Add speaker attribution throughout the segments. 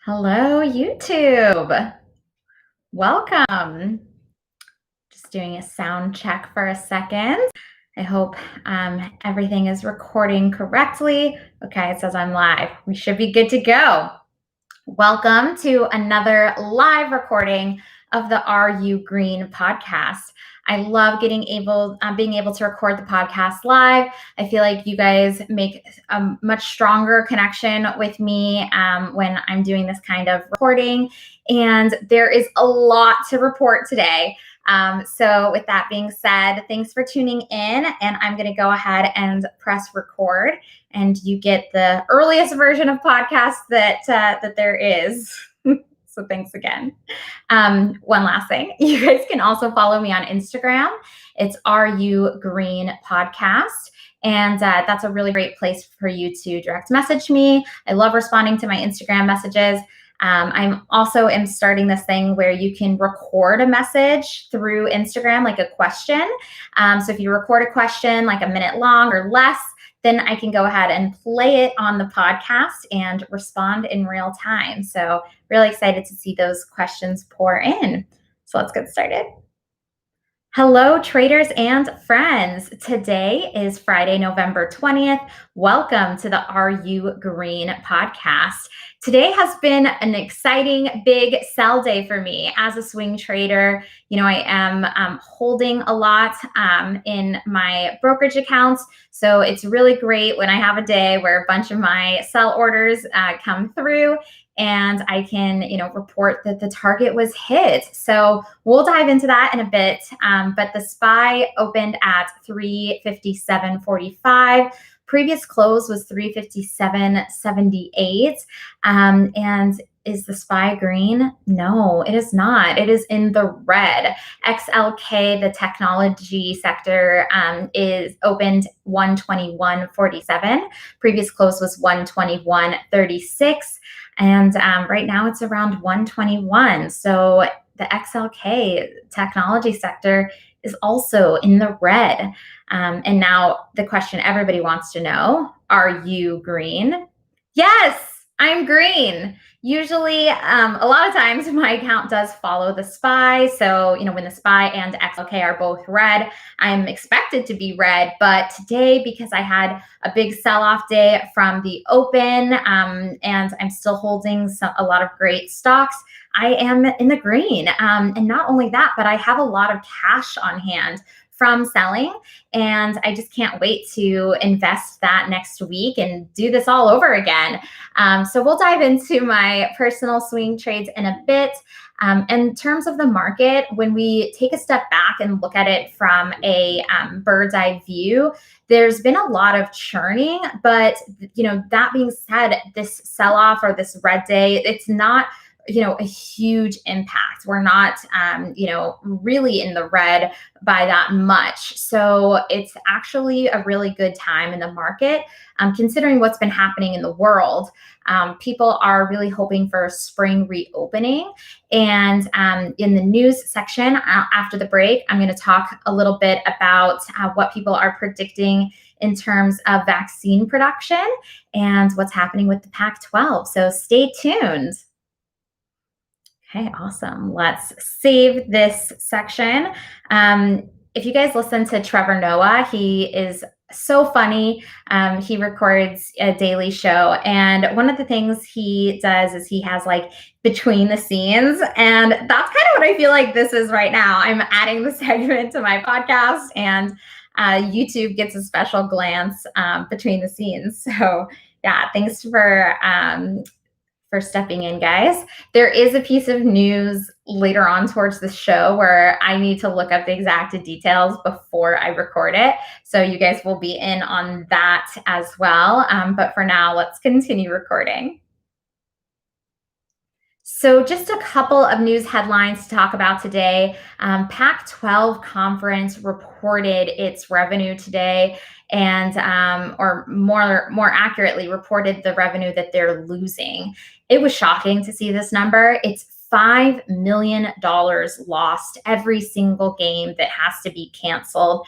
Speaker 1: Hello, YouTube. Welcome. Just doing a sound check for a second. I hope everything is recording correctly. Okay, it says I'm live. We should be good to go. Welcome to another live recording of the Are You Green podcast. I love being able to record the podcast live. I feel like you guys make a much stronger connection with me when I'm doing this kind of recording. And there is a lot to report today. So with that being said, thanks for tuning in, and I'm going to go ahead and press record, and you get the earliest version of podcast that there is. So thanks again. One last thing, you guys can also follow me on Instagram. It's Are You Green Podcast. And that's a really great place for you to direct message me. I love responding to my Instagram messages. I'm also starting this thing where you can record a message through Instagram, like a question. So if you record a question like a minute long or less, then I can go ahead and play it on the podcast and respond in real time. So really excited to see those questions pour in. So let's get started. Hello, traders and friends. Today is Friday, November 20th. Welcome to the Are You Green podcast. Today has been an exciting big sell day for me as a swing trader. You know, I am holding a lot in my brokerage accounts. So it's really great when I have a day where a bunch of my sell orders come through, and I can, report that the target was hit. So we'll dive into that in a bit. But the SPY opened at 357.45. Previous close was 357.78. And is the SPY green? No, it is not. It is in the red. XLK, the technology sector, is opened 121.47. Previous close was 121.36. And right now it's around 121. So the XLK technology sector is also in the red. And now the question everybody wants to know, are you green? Yes, I'm green. Usually, a lot of times my account does follow the SPY. So, when the SPY and XLK are both red, I'm expected to be red. But today, because I had a big sell-off day from the open, and I'm still holding a lot of great stocks, I am in the green. And not only that, but I have a lot of cash on hand from selling, and I just can't wait to invest that next week and do this all over again. So we'll dive into my personal swing trades in a bit. In terms of the market, when we take a step back and look at it from a bird's eye view, there's been a lot of churning, but that being said, this sell-off or this red day, it's not a huge impact. We're not, really in the red by that much. So it's actually a really good time in the market, considering what's been happening in the world. People are really hoping for a spring reopening. And in the news section after the break, I'm going to talk a little bit about what people are predicting in terms of vaccine production and what's happening with the PAC-12. So stay tuned. Okay, awesome. Let's save this section. If you guys listen to Trevor Noah, he is so funny. He records a daily show, and one of the things he does is he has like between the scenes, and that's kind of what I feel like this is right now. I'm adding the segment to my podcast, and YouTube gets a special glance between the scenes. So yeah, thanks for stepping in, guys. There is a piece of news later on towards the show where I need to look up the exact details before I record it. So you guys will be in on that as well. But for now, let's continue recording. So just a couple of news headlines to talk about today. PAC-12 conference reported its revenue today, and or more accurately, reported the revenue that they're losing. It was shocking to see this number. It's $5 million lost every single game that has to be canceled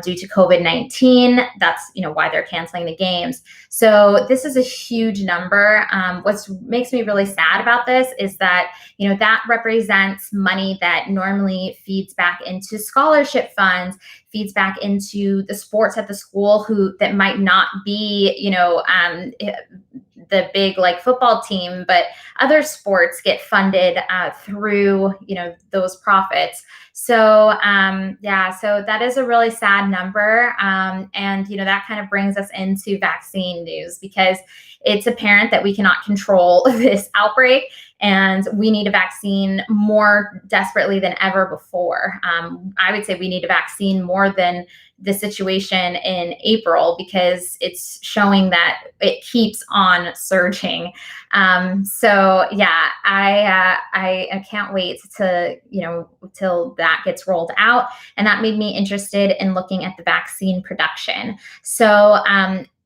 Speaker 1: due to COVID-19. That's why they're canceling the games. So this is a huge number. What makes me really sad about this is that that represents money that normally feeds back into scholarship funds, feeds back into the sports at the school that might not be the big like football team, but other sports get funded through those profits. So so that is a really sad number, and that kind of brings us into vaccine news, because it's apparent that we cannot control this outbreak, and we need a vaccine more desperately than ever before. I would say we need a vaccine more than the situation in April, because it's showing that it keeps on surging. So yeah, I can't wait to till that gets rolled out, and that made me interested in looking at the vaccine production. So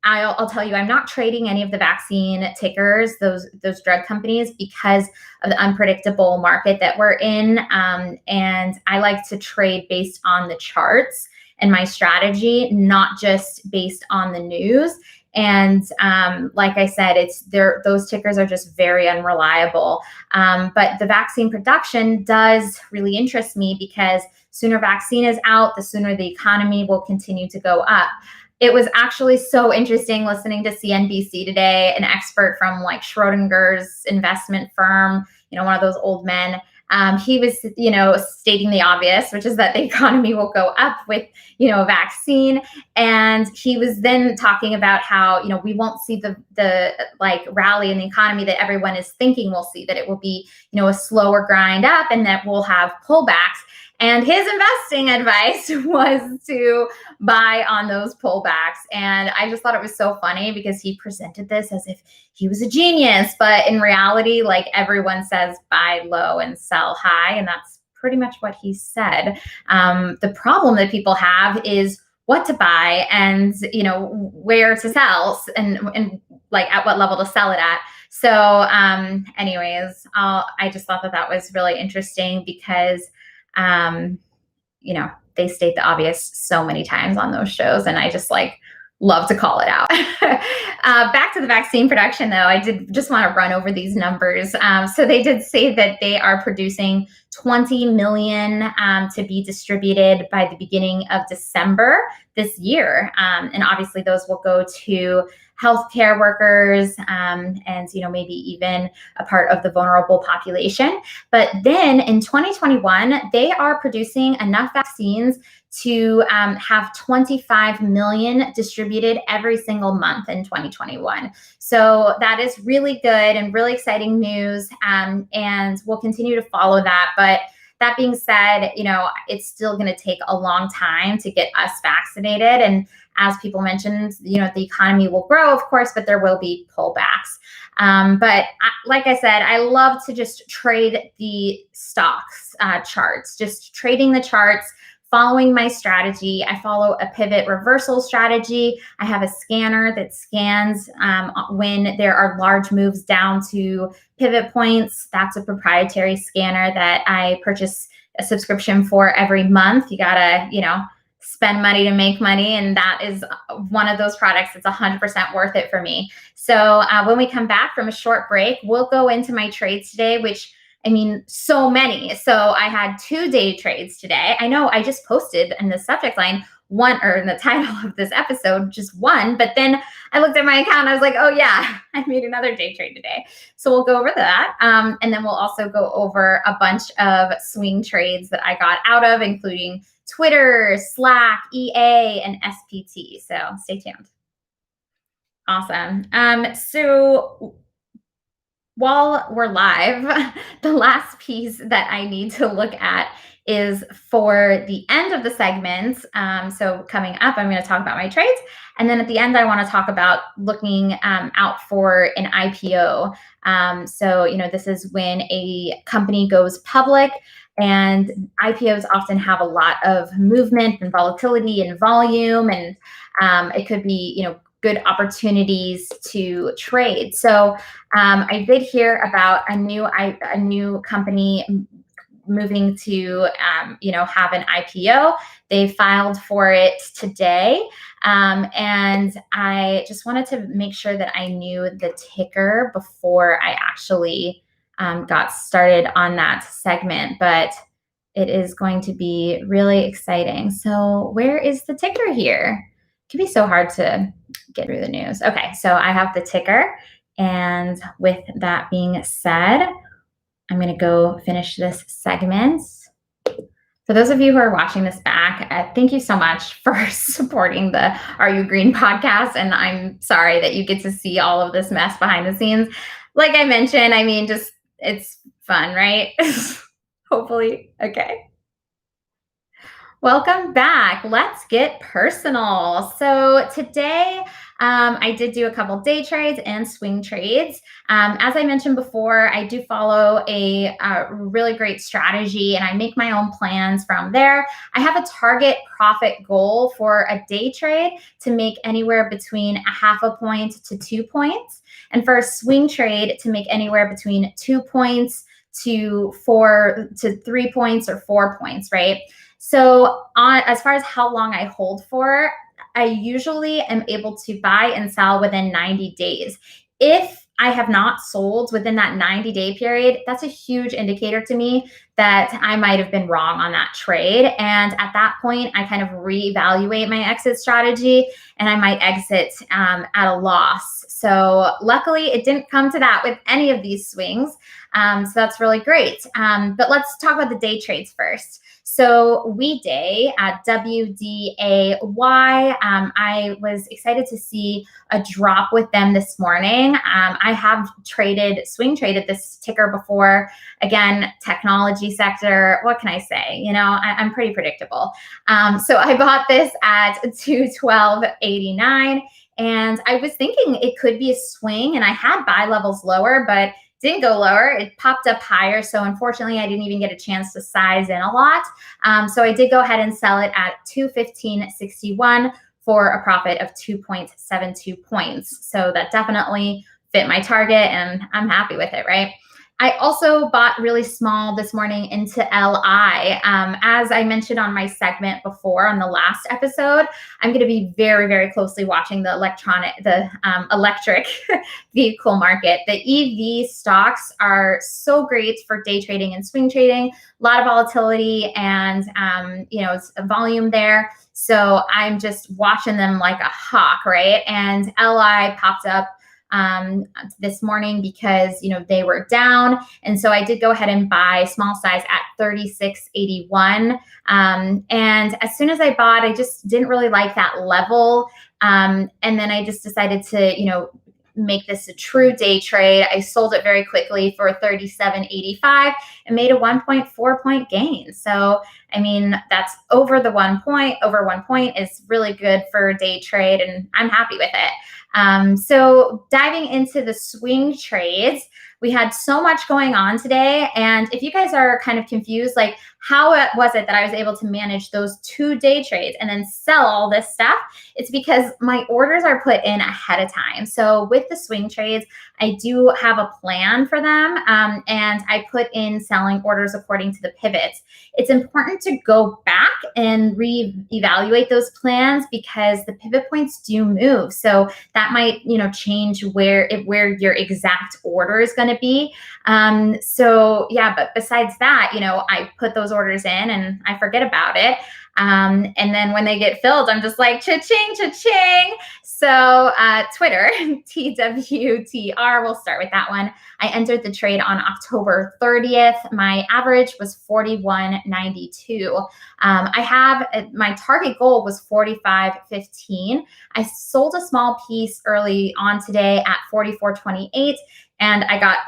Speaker 1: I'll tell you, I'm not trading any of the vaccine tickers, those drug companies, because of the unpredictable market that we're in. And I like to trade based on the charts and my strategy, not just based on the news. And like I said, those tickers are just very unreliable. But the vaccine production does really interest me, because sooner vaccine is out, the sooner the economy will continue to go up. It was actually so interesting listening to CNBC today, an expert from like Schrodinger's investment firm, one of those old men. He was, stating the obvious, which is that the economy will go up with, a vaccine. And he was then talking about how, we won't see the like rally in the economy that everyone is thinking we'll see, that it will be, a slower grind up, and that we'll have pullbacks. And his investing advice was to buy on those pullbacks. And I just thought it was so funny, because he presented this as if he was a genius. But in reality, like, everyone says buy low and sell high. And that's pretty much what he said. The problem that people have is what to buy and, where to sell, and like at what level to sell it at. So anyways, I just thought that was really interesting, because they state the obvious so many times on those shows, and I just love to call it out. Back to the vaccine production, though, I did just want to run over these numbers. So they did say that they are producing 20 million to be distributed by the beginning of December this year. And obviously those will go to healthcare workers, and maybe even a part of the vulnerable population. But then in 2021, they are producing enough vaccines to have 25 million distributed every single month in 2021. So that is really good and really exciting news, and we'll continue to follow that. But that being said, it's still going to take a long time to get us vaccinated. And as people mentioned, the economy will grow, of course, but there will be pullbacks. But like I said, I love to just trade the stocks charts, just trading the charts, following my strategy. I follow a pivot reversal strategy. I have a scanner that scans when there are large moves down to pivot points. That's a proprietary scanner that I purchase a subscription for every month. You gotta, spend money to make money. And that is one of those products that's 100% worth it for me. So when we come back from a short break, we'll go into my trades today, which, so many. So I had 2 day trades today. I know I just posted in the subject line one, or in the title of this episode, just one, but then I looked at my account and I was like, oh yeah, I made another day trade today. So we'll go over that. And then we'll also go over a bunch of swing trades that I got out of, including Twitter, Slack, EA, and SPT. So stay tuned. Awesome. So while we're live, the last piece that I need to look at is for the end of the segment. So coming up, I'm going to talk about my trades. And then at the end, I want to talk about looking out for an IPO. So, this is when a company goes public, and IPOs often have a lot of movement and volatility and volume. And it could be, good opportunities to trade. So I did hear about a new company moving to have an IPO. They filed for it today. And I just wanted to make sure that I knew the ticker before I actually got started on that segment. But it is going to be really exciting. So where is the ticker here? It can be so hard to get through the news. Okay, so I have the ticker. And with that being said, I'm going to go finish this segment. For those of you who are watching this back, thank you so much for supporting the Are You Green podcast. And I'm sorry that you get to see all of this mess behind the scenes. Like I mentioned, I mean, just it's fun, right? Hopefully. Okay. Welcome back. Let's get personal. So today, I did do a couple day trades and swing trades. As I mentioned before, I do follow a really great strategy and I make my own plans from there. I have a target profit goal for a day trade to make anywhere between a half a point to 2 points. And for a swing trade to make anywhere between 2 points to 3 points or 4 points, right? So as far as how long I hold for, I usually am able to buy and sell within 90 days. If I have not sold within that 90-day period, that's a huge indicator to me that I might have been wrong on that trade. And at that point, I kind of reevaluate my exit strategy and I might exit at a loss. So luckily, it didn't come to that with any of these swings. So that's really great. But let's talk about the day trades first. So WDAY at WDAY, I was excited to see a drop with them this morning. I have swing traded this ticker before. Again, technology sector, what can I say? I'm pretty predictable. So I bought this at 212.89 and I was thinking it could be a swing and I had buy levels lower, but didn't go lower. It popped up higher. So unfortunately, I didn't even get a chance to size in a lot. So I did go ahead and sell it at 215.61 for a profit of 2.72 points. So that definitely fit my target and I'm happy with it, right? I also bought really small this morning into LI. As I mentioned on my segment before on the last episode, I'm going to be very, very closely watching the electric vehicle market. The EV stocks are so great for day trading and swing trading. A lot of volatility and it's a volume there. So I'm just watching them like a hawk, right? And LI popped up this morning because they were down, and so I did go ahead and buy small size at 36.81. And as soon as I bought, I just didn't really like that level, and then I just decided to make this a true day trade. I sold it very quickly for 37.85 and made a 1.4 point gain. So I mean, that's over 1 point. Over 1 point is really good for a day trade, and I'm happy with it. So diving into the swing trades, we had so much going on today. And if you guys are kind of confused, like how was it that I was able to manage those 2 day trades and then sell all this stuff? It's because my orders are put in ahead of time. So with the swing trades, I do have a plan for them. And I put in selling orders according to the pivots. It's important to go back and reevaluate those plans because the pivot points do move. So that might, change where your exact order is going to be. So yeah, but besides that, I put those orders in and I forget about it. And then when they get filled, I'm just like, cha-ching, cha-ching. So Twitter, TWTR, we'll start with that one. I entered the trade on October 30th. My average was 41.92. I have my target goal was 45.15. I sold a small piece early on today at 44.28. And I got,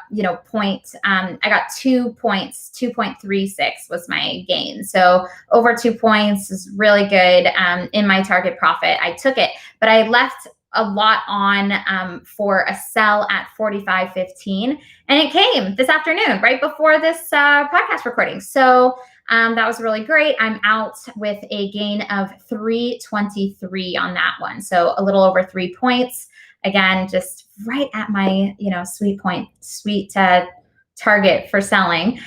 Speaker 1: I got 2 points, 2.36 was my gain. So over 2 points is really good in my target profit. I took it, but I left a lot on for a sell at 45.15. And it came this afternoon, right before this podcast recording. So That was really great. I'm out with a gain of 323 on that one. So a little over 3 points. Again, just right at my, sweet target for selling.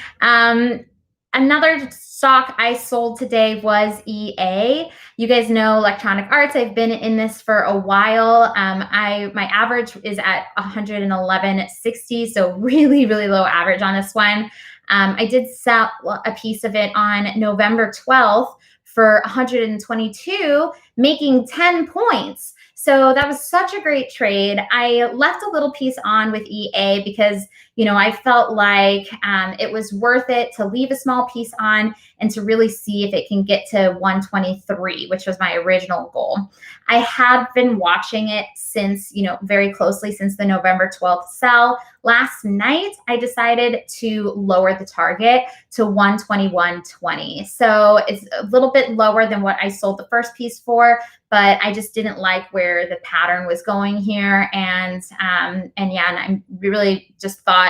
Speaker 1: Another stock I sold today was EA. You guys know Electronic Arts. I've been in this for a while. My average is at 111.60, so really, really low average on this one. I did sell a piece of it on November 12th for 122, making 10 points. So that was such a great trade. I left a little piece on with EA because, I felt like it was worth it to leave a small piece on and to really see if it can get to 123, which was my original goal. I have been watching it since, very closely since the November 12th sell. Last night, I decided to lower the target to 121.20. So it's a little bit lower than what I sold the first piece for, but I just didn't like where the pattern was going here. And I really just thought,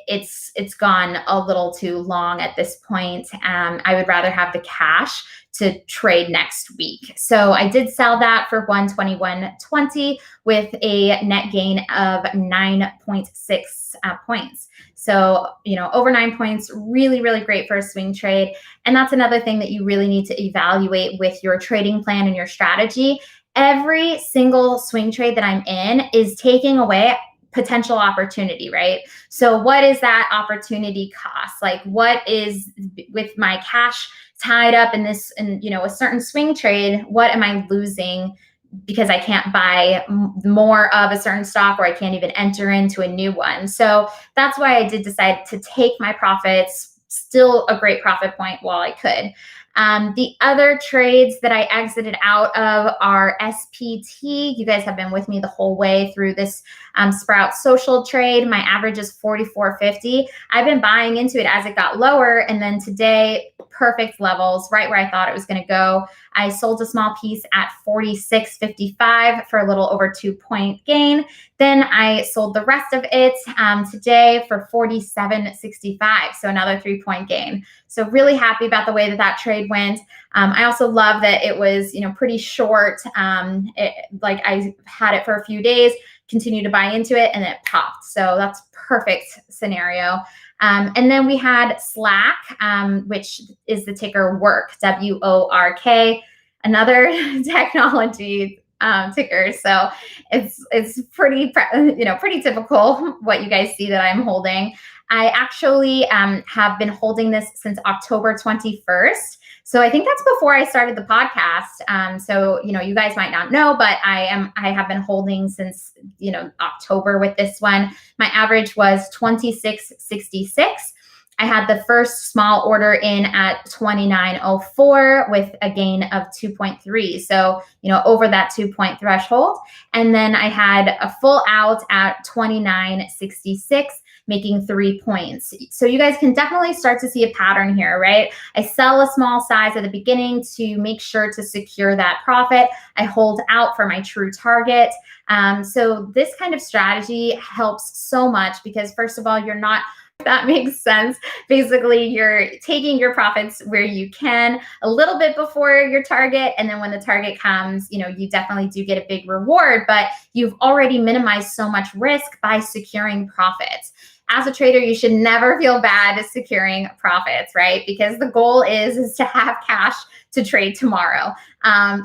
Speaker 1: it's gone a little too long at this point. I would rather have the cash to trade next week. So I did sell that for 121.20 with a net gain of 9.6 points. So, over 9 points, really, really great for a swing trade. And that's another thing that you really need to evaluate with your trading plan and your strategy. Every single swing trade that I'm in is taking away potential opportunity, right? So what is that opportunity cost? Like, what is, with my cash tied up in this, a certain swing trade, what am I losing because I can't buy more of a certain stock, or I can't even enter into a new one? So that's why I did decide to take my profits, still a great profit point while I could. The other trades that I exited out of are SPT. You guys have been with me the whole way through this Sprout Social trade. My average is 44.50. I've been buying into it as it got lower, and then today, perfect levels, right where I thought it was going to go. I sold a small piece at 46.55 for a little over 2-point gain. Then I sold the rest of it today for 47.65, so another 3-point gain. So really happy about the way that trade went. I also love that it was, pretty short. Like I had it for a few days, continued to buy into it, and it popped. So that's perfect scenario. And then we had Slack, which is the ticker WORK, WORK, another technology ticker. So it's pretty typical what you guys see that I'm holding. I actually have been holding this since October 21st. So I think that's before I started the podcast. So, you guys might not know, but I have been holding since, October with this one. My average was 26.66. I had the first small order in at 29.04 with a gain of 2.3. So, over that 2-point threshold. And then I had a full out at 29.66, making 3 points. So you guys can definitely start to see a pattern here, right? I sell a small size at the beginning to make sure to secure that profit. I hold out for my true target. So this kind of strategy helps so much because, first of all, you're not, if that makes sense. Basically, you're taking your profits where you can a little bit before your target. And then when the target comes, you definitely do get a big reward, but you've already minimized so much risk by securing profits. As a trader, you should never feel bad securing profits, right? Because the goal is to have cash to trade tomorrow.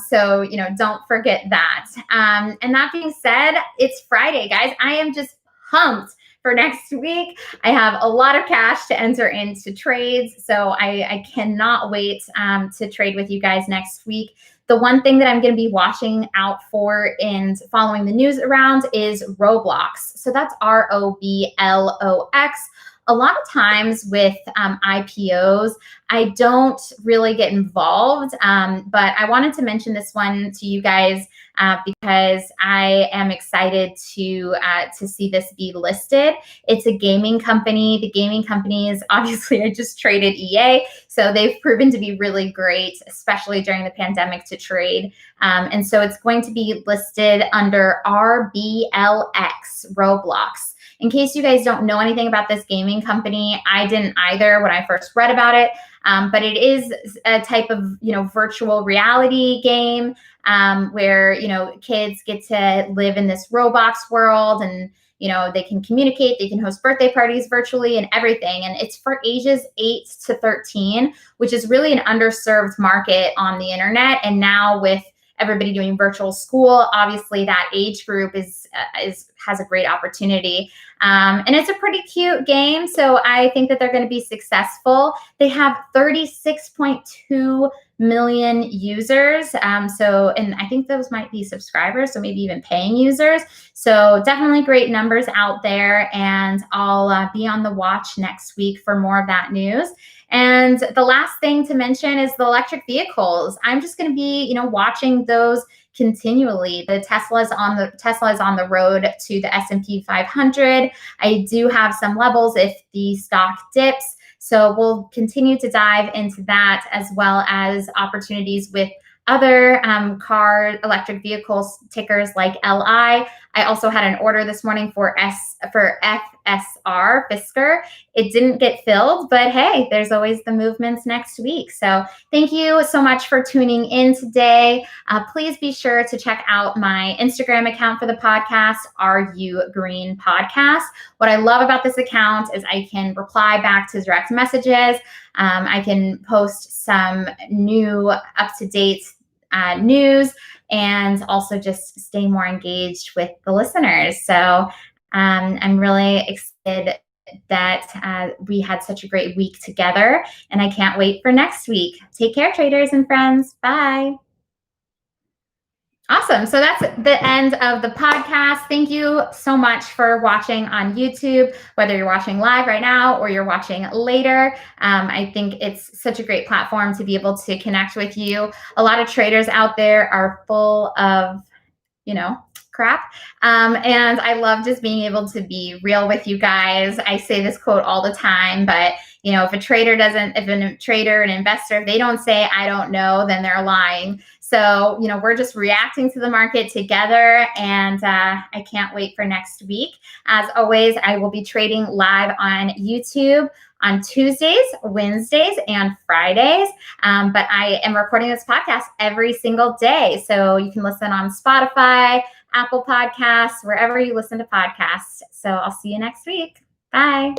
Speaker 1: So, don't forget that. And that being said, it's Friday, guys. I am just pumped for next week. I have a lot of cash to enter into trades, so I cannot wait to trade with you guys next week. The one thing that I'm going to be watching out for and following the news around is Roblox. So that's ROBLOX. A lot of times with IPOs, I don't really get involved, but I wanted to mention this one to you guys because I am excited to see this be listed. It's a gaming company. The gaming company is, obviously, I just traded EA, so they've proven to be really great, especially during the pandemic, to trade. And so it's going to be listed under RBLX, Roblox. in case you guys don't know anything about this gaming company, I didn't either when I first read about it. But it is a type of, virtual reality game where, kids get to live in this Roblox world, and they can communicate, they can host birthday parties virtually and everything. And it's for ages 8 to 13, which is really an underserved market on the internet. And now with everybody doing virtual school, obviously that age group has a great opportunity. And it's a pretty cute game. So I think that they're going to be successful. They have 36.2 million users. And I think those might be subscribers, so maybe even paying users. So definitely great numbers out there. And I'll be on the watch next week for more of that news. And the last thing to mention is the electric vehicles. I'm just going to be, watching those continually. The Tesla is on the road to the S&P 500. I do have some levels if the stock dips. So we'll continue to dive into that, as well as opportunities with other electric vehicles tickers like LI. I also had an order this morning for FSR, Fisker. It didn't get filled, but hey, there's always the movements next week. So thank you so much for tuning in today. Please be sure to check out my Instagram account for the podcast, Are You Green Podcast. What I love about this account is I can reply back to direct messages. I can post some new up-to-date news, and also just stay more engaged with the listeners. So I'm really excited that we had such a great week together, and I can't wait for next week. Take care, traders and friends. Bye. Awesome. So that's the end of the podcast. Thank you so much for watching on YouTube, whether you're watching live right now or you're watching later. I think it's such a great platform to be able to connect with you. A lot of traders out there are full of, crap. And I love just being able to be real with you guys. I say this quote all the time, but if a trader, an investor, if they don't say, I don't know, then they're lying. So, we're just reacting to the market together, and I can't wait for next week. As always, I will be trading live on YouTube on Tuesdays, Wednesdays, and Fridays. But I am recording this podcast every single day. So you can listen on Spotify, Apple Podcasts, wherever you listen to podcasts. So I'll see you next week. Bye.